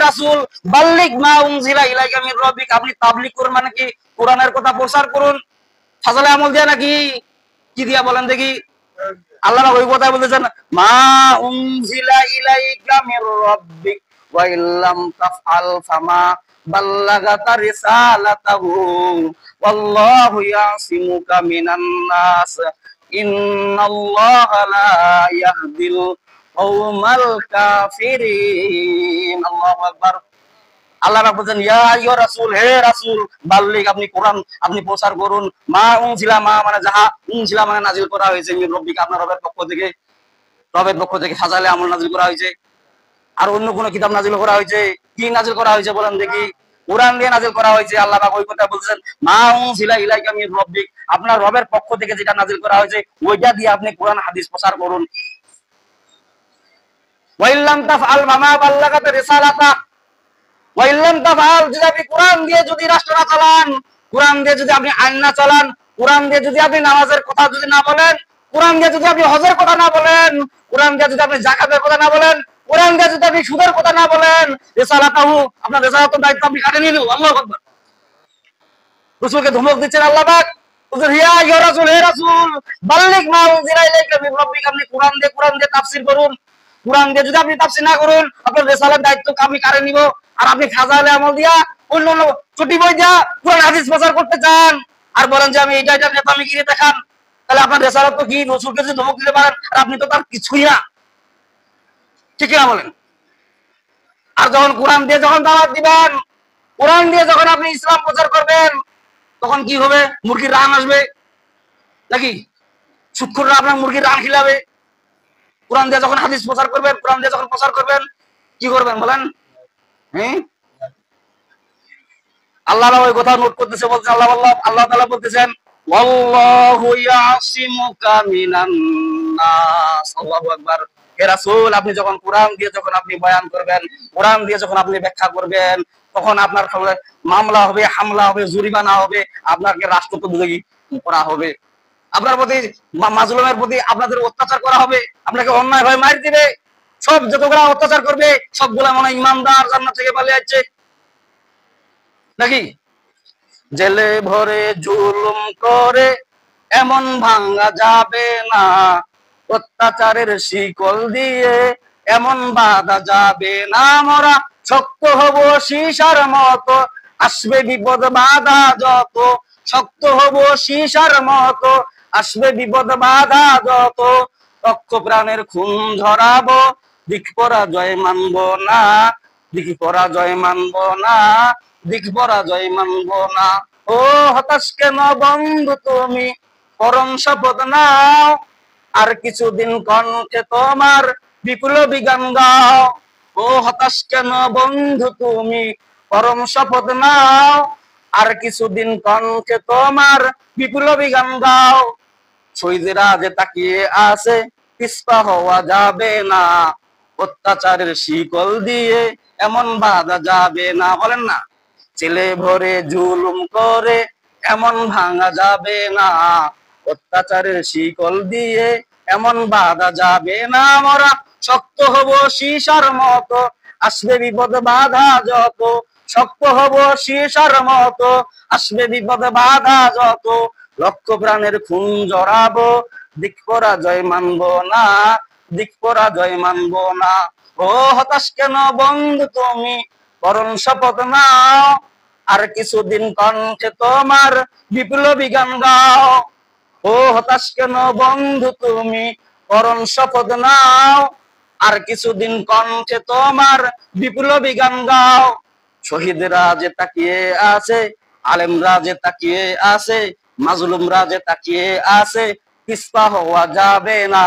রাসূল বাল্লিগ মা উনজিলা ইলাইকা মির রাব্বিক, আপনি তাবলীগ করুন মানে কি কোরআনের কথা প্রচার করুন, ফাজলে আমল দিয়া নাকি কি দিয়া বলেন দেখি? আল্লাহ ওই কথা বলতেছেন মা উনজিলা ইলাইকা মির রাব্বিক ওয়া ইল্লাম তাফআল ফামা বাল্লাগাতা রিসালাতাহু ওয়াল্লাহু ইয়াসিমুকা মিনান নাস ইন্নাল্লাহা লা ইয়াহদিল কওমাল কাফিরিন। আল্লাহু আকবার। আল্লাহ বলছেন ইয়া আইয়ুহার রাসূল, হে রাসূল বাল্লিগ, আপনি কোরআন আপনি প্রচার করুন, মা উনজিলা, মা মানে যাহা, উনজিলা মানে নাজিল করা হয়েছে, মির রাব্বিক আপনার রবের পক্ষ থেকে, রবের পক্ষ থেকে ফাজালে আমল নাজিল করা হয়েছে। আর অন্য কোন কিতাব নাজিল করা হয়েছে? কি নাজিল করা হয়েছে বলেন দেখি? কোরআন দিয়ে নাজিল করা হয়েছে। আল্লাহ পাক ওই কথা বলছেন মা উনজিলা ইলাইকা মির রাব্বিক, আপনার রবের পক্ষ থেকে যেটা নাজিল করা হয়েছে ওইটা দিয়ে আপনি কোরআন হাদিস প্রচার করুন। ওয়া ইল্লাম তাফআল ফামা বাল্লাগাতা রিসালাতা, ওয়া ইল্লাম তাফআল, যদি আপনি কোরআন দিয়ে যদি রাষ্ট্র না চালান, কোরআন দিয়ে যদি আপনি আইন না চালান, কোরআন দিয়ে যদি আপনি নামাজের কথা যদি না বলেন, কোরআন দিয়ে যদি আপনি হজের কথা না বলেন, কোরআন দিয়ে যদি আপনি যাকাতের কথা না বলেন, কোরআন দিয়ে যদি আপনি সুদের কথা না বলেন, রিসালাতাহু, আপনার রিসালাতের দায়িত্ব আপনি কাটে নিলেন। আল্লাহু আকবার। রাসূলকে ধমক দিচ্ছেন আল্লাহ পাক, বলছেন ইয়া আইয়ুহার রাসূল, হে রাসূল বাল্লিগ মা উনজিলা ইলাইকা মির রাব্বিক, আপনি কোরআন দিয়ে তাফসীর করুন। কোরআন দিয়ে যদি আপনি তাফসীর না করুন, আপনার রিসালাতের দায়িত্ব আমি কাটে নিব। আর আপনি ফাজাইলে আমল দিয়া অন্য অন্য ছুটি বই দিয়া কোরআন হাদিস প্রচার করতে চান আর বলেন যে আমি এটা নেতামি গিয়ে দেখান, তাহলে আপনার রিসালাত তো কি? রাসূলকে যদি ধমক দিতে পারেন আর আপনি তো তার কিছুই না, ঠিক না বলেন? আর যখন কোরআন দিয়ে যখন দাওয়াত দিবেন, কোরআন দিয়ে যখন আপনি ইসলাম প্রচার করবেন, তখন কি হবে? মুরগির রান আসবে নাকি? সুৎখোররা আপনার মুরগির রান খিলাবে। কোরআন দিয়ে যখন হাদিস প্রচার করবেন, কোরআন দিয়ে যখন প্রচার করবেন, কি করবেন বলেন? হ্যাঁ, আল্লাহ ওই কথা নোট করতেছে, বলছেন আল্লাহ তাআলা বলতেছেন ওয়াল্লাহু ইয়াসিমুকা মিনান নাস। আল্লাহু আকবার। হে রাসূল, আপনি যখন কোরআন দিয়ে যখন আপনি বয়ান করবেন, কোরআন দিয়ে যখন আপনি ব্যাখ্যা করবেন, তখন আপনার মামলা হবে, হামলা হবে, জরিমানা হবে, আপনাকে রাষ্ট্রদ্রোহী করা হবে, আপনার প্রতি মাজলুমের প্রতি আপনাদের অত্যাচার করা হবে, আপনাকে অন্যায় ভাবে মার দিবে। সব যতগুলা অত্যাচার করবে সবগুলা মনে ইমানদার জান্নাত থেকে পালিয়ে যাচ্ছে নাকি? জেলে ভরে জুলুম করে এমন ভাঙা যাবে না, অত্যাচারের শিকল দিয়ে এমন বাঁধা যাবে না। মোরা শক্ত হব সীসার মতো, আসবে বিপদ বাধা যত, শক্ত হব সীসার মতো, আসবে বিপদ বাধা যত, রক্ষ প্রাণের খুন ঝরাবো, দিক পরাজয় মানব না, দিক পরাজয় মানব না, দিক পরাজয় মানব না। ও হতাশ কেন বন্ধু তুমি, পরম শপথ নাও, আর কিছুদিন কণ্ঠে তোমার বিপ্লবী গান গাও। ও হতাশ কেন বন্ধু তুমি, পরম শপথ নাও, আর কিছুদিন কণ্ঠে তোমার বিপ্লবী গান গাও। শহীদেরা যে তাকিয়ে আছে, পিছপা হওয়া যাবে না, অত্যাচারের শিকল দিয়ে এমন বাঁধা যাবে না। বলেন না, ছেলে ভরে জুলুম করে এমন ভাঙা যাবে না, অত্যাচারের শিকল দিয়ে এমন বাঁধা যাবে না। আমরা শক্ত হব সীসার মতো, আসবে বিপদ বাধা যত, শক্ত হব সীসার মতো, আসবে বিপদ বাধা যত, লক্ষ প্রাণের খুন জড়াবো, দিক পরাজয় মানব না, দিক পরাজয় মানব না। ও হতাশ কেন বন্ধু তুমি, পরম শপথ নাও, আর কিছুদিন কণ্ঠে তোমার বিপ্লবী গান গাও। ও হতাশ কেন বন্ধু তুমি, পরম শপথ নাও, আর কিছুদিন কণ্ঠে তোমার বিপ্লবী গান গাও। শহীদরা যে তাকিয়ে আছে, আলেমরা যে তাকিয়ে আছে, মাজলুমরা যে তাকিয়ে আছে, পিছপা হওয়া যাবে না,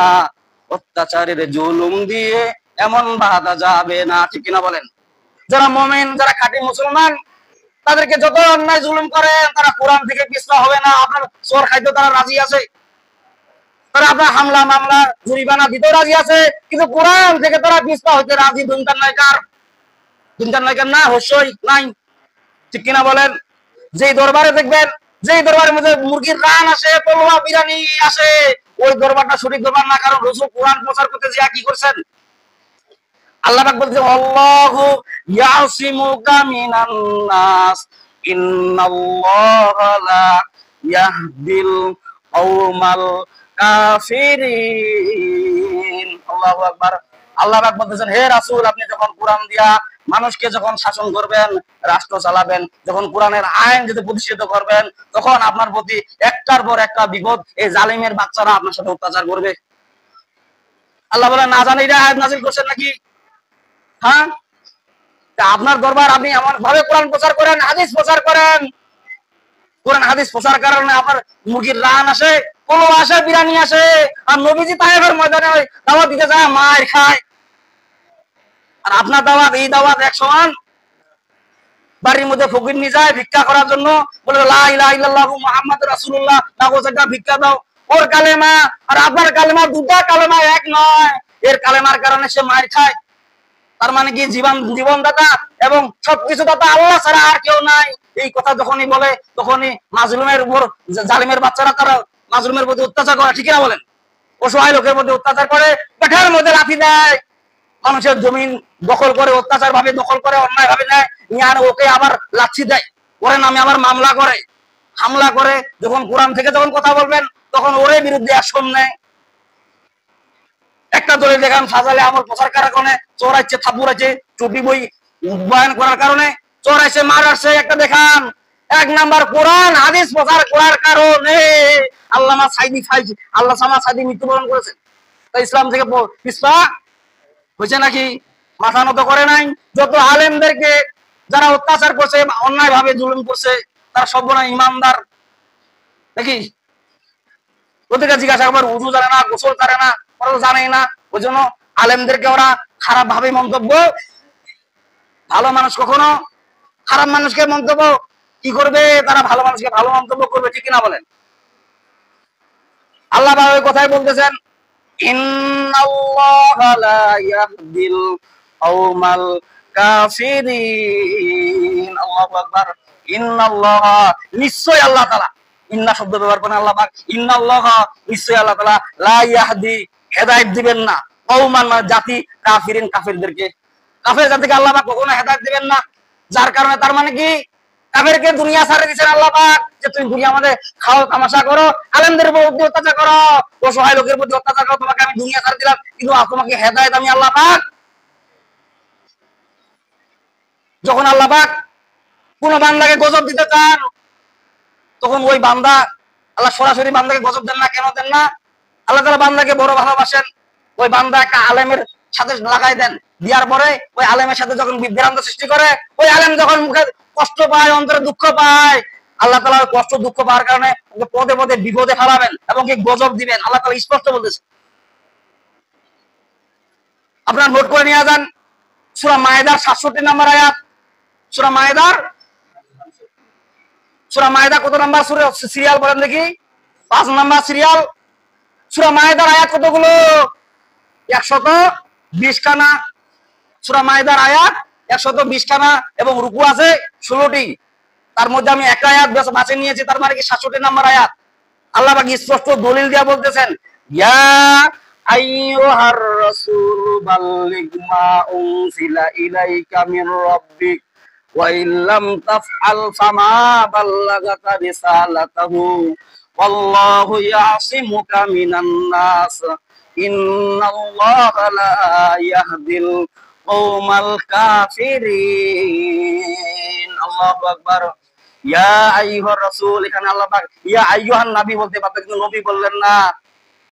অত্যাচারের জুলুম দিয়ে এমন বাধা যাবে না। ঠিক কিনা বলেন? যারা মুমিন, যারা খাঁটি মুসলমান, তাদেরকে যত অন্যায় জুলুম করে তারা কোরআন থেকে পিছপা হবে না। আপনার চোর খাইতে তারা রাজি আছে, তারা আপনার হামলা মামলা জরিমানা দিতেও রাজি আছে, কিন্তু কোরআন থেকে তারা পিছপা হইতে রাজি। দুনকার নাই কার? দুনকার নাই কার? না, অবশ্যই নাই। ঠিক কিনা বলেন? যেই দরবারে দেখবেন, যেই দরবারের মধ্যে মুরগির রান আসে, পোলোয়া বিরিয়ানি আসে, ওই দরবারটা সঠিক দরবার না। কারণ রাসূল কোরআন প্রচার করতে যে কি করছেন? আল্লাহ পাক বলছেন আল্লাহু ইয়াসিমুকা মিনান নাস ইন্নাল্লাহা লা ইয়াহদিল কওমাল কাফিরিন। আল্লাহু আকবার। আল্লাহ পাক বলতেছেন হে রাসূল, আপনি যখন কোরআন দিয়া মানুষকে যখন শাসন করবেন, রাষ্ট্র চালাবেন, যখন কোরআনের আইন যদি প্রতিষ্ঠিত করবেন, তখন আপনার প্রতি একটার পর একটা বিপদ এই জালিমের বাচ্চারা আপনার সাথে অত্যাচার করবে। আল্লাহ বলে না জানি এটা আয়াত নাযিল করছেন নাকি? হ্যাঁ, আপনার দরবার আপনি এমন ভাবে কোরআন প্রচার করেন, হাদিস প্রচার করেন, কোরআন হাদিস প্রচার কারণে আপনার মুরগির রান আসে, কলো আসে, বিরিয়ানি আসে, আর নবীজি তায়েফের ময়দানে দাওয়াত দিতে যায় মার খায়। আর আপনার দাওয়াত এই দাওয়াত এক সমান। বাড়ির মধ্যে ফকির নিয়ে যায় ভিক্ষা করার জন্য, বলে লা ইলাহা ইল্লাল্লাহু মুহাম্মাদুর রাসূলুল্লাহ, কাগজ একটা ভিক্ষা দাও। ওর কালেমা আর আপনার কালেমা দুটা কালেমা এক নয়। এর কালেমার কারণে সে মার খায়। তার মানে কি জীবনদাতা এবং সবকিছু দাতা আল্লাহ ছাড়া আর কেউ নাই। এই কথা যখনই বলে তখনই মাজলুমের উপর, জালিমের বাচ্চারা তারা মাজলুমের প্রতি অত্যাচার করে, ঠিক না বলেন? অসহায় লোকের মধ্যে অত্যাচার করে, পেটের মধ্যে লাথি দেয়, মানুষের জমিন দখল করে, অত্যাচার ভাবে দখল করে, অন্যায় ভাবে নেয়, আর ওকে আবার লাথি দেয়, ওরে নামে আবার মামলা করে, হামলা করে। যখন কোরআন থেকে যখন কথা বলবেন তখন ওরে বিরুদ্ধে অ্যাকশন নেয়। একটা দলে দেখান সাজালে আমার প্রচার করার কারণে চোর আছে, থাপুর আছে, টুপি বই বয়ান করার কারণে চোর আছে, মার আসছে, একটা দেখান। এক নাম্বার কোরআন হাদিস প্রচার করার কারণে আল্লামা সাইদি সাইদি মৃত্যুবরণ করেছেন। তাই ইসলাম থেকে পিছপা হয়েছে নাকি? মাথা নত করে নাই। যত আলেমদেরকে যারা অত্যাচার করছে, অন্যায় ভাবে জুলুম করছে, তারা সব না ইমানদার নাকি? ওদেরকে জিজ্ঞাসা করবার উজু জানে না, গোসল জানে না, ওরা তো জানেই না। ওই জন্য আলেমদেরকে ওরা খারাপ ভাবে মন্তব্য। ভালো মানুষ কখনো খারাপ মানুষকে মন্তব্য কি করবে? তারা ভালো মানুষকে ভালো মন্তব্য করবে, ঠিক কিনা বলেন? আল্লাহ ওই কথাই বলতেছেন ইন্নাল্লাহা লা ইয়াহদিল কওমাল কাফিরিন। আল্লাহু আকবার। ইন্নাল্লাহা, নিশ্চয় আল্লাহ তাআলা, ইন্না শব্দ ব্যবহার করেন আল্লাহ পাক। ইন্নাল্লাহা, নিশ্চয় আল্লাহ তাআলা, লা ইয়াহদি, হেদায়েত দিবেন না, কওমান মানে জাতি, কাফিরিন কাফিরদেরকে, কাফের জাতিকে আল্লাহ পাক কখনো হেদায়েত দিবেন না। যার কারণে তার মানে কি কাফেরকে দুনিয়া ছাড়ে দিয়েছেন আল্লাহ পাক, যে তুমি দুনিয়া মধ্যে খাও, তামাশা করো, আলেমদের উপর অত্যাচার করো, অসহায় লোকের প্রতি অত্যাচার করো, তোমাকে আমি দুনিয়া ছাড়ে দিলাম, কিন্তু তোমাকে হেদায়েত আমি আল্লাহ পাক। যখন আল্লাহ পাক কোন বান্দাকে গজব দিতে চান, তখন ওই বান্দা, আল্লাহ সরাসরি বান্দাকে গজব দেন না। কেন দেন না? আল্লাহ তাআলা বান্দাকে বড় ভালোবাসেন। ওই বান্দা একটা আলেমের সাথে লাগাই দেন, দেওয়ার পরে ওই আলেমের সাথে যখন বিভ্রান্ত সৃষ্টি করে, ওই আলেম যখন মুখে কষ্ট পায়, অন্তরে দুঃখ পায়, আল্লাহ তাআলা কষ্ট দুঃখ পাওয়ার কারণে পদে পদে বিপদে ফেলাবেন এবং কি গজব দিবেন। আল্লাহ তাআলা স্পষ্ট বলতেছে। আপনারা নোট করে নিয়ে যান, সূরা মায়েদার 67 নম্বর আয়াত। সূরা মায়েদা কত নাম্বার সিরিয়াল বলেন দেখি? 5 নাম্বার সিরিয়াল। সূরা মায়েদার আয়াত কতগুলো? 120 খানা। সূরা মায়েদার আয়াত 120 খানা এবং রুকু আছে 16টি। তার মধ্যে আমি একটা আয়াত বাছে নিয়েছি, তার মানে কি 67 নাম্বার আয়াত। আল্লাহ পাক স্পষ্ট দলিল দিয়া বলতেছেন, ইয়া আইয়ুহার রাসূল বাল্লিগ মা উনজিলা ইলাইকা মির রাব্বিক ওয়া ইল্লাম তাফআল ফামা বাল্লাগাতা রিসালাতাহু ওয়াল্লাহু ইয়াসিমুকা মিনান নাস ইন্নাল্লাহা লা ইয়াহদিল কওমাল কাফিরিন। আল্লাহু আকবার। ইয়া আইয়ুহার রাসূল, এখানে আল্লাহ পাক ইয়া আইয়ুহান নবী বলতে পারতেন, কিন্তু নবী বললেন না।